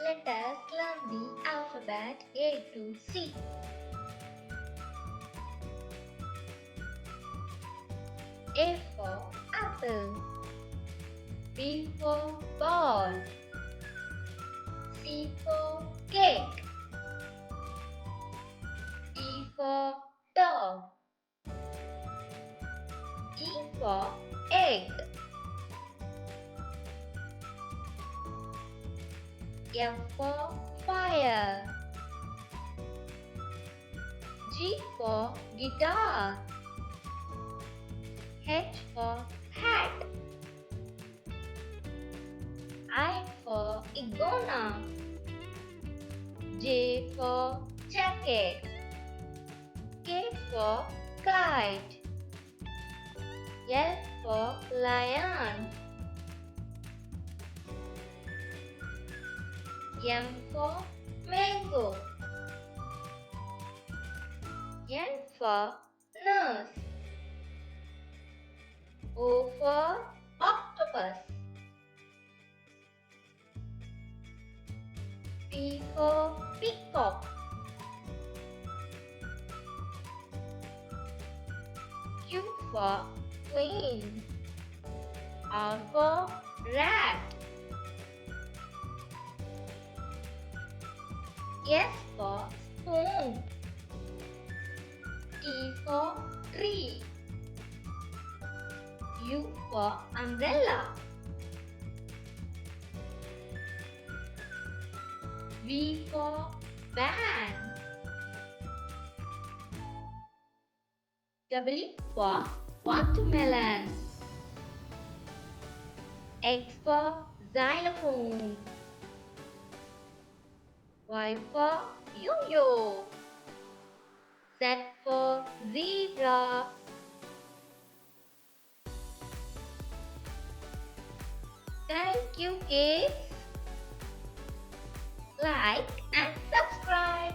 Let us learn the alphabet A to Z. A for apple. B for ball. C for cake. D for dog. E for egg. F for fire. G for guitar. H for hat. I for iguana. J for jacket. K for kite. L for lion. M for mango. N for nurse. O for octopus. P for peacock. Q for queen. R for rat. S for spoon. T for tree. U for umbrella. V for van. W for watermelon. X for xylophone. Y for yo-yo. Z for zebra. Thank you kids. Like and subscribe.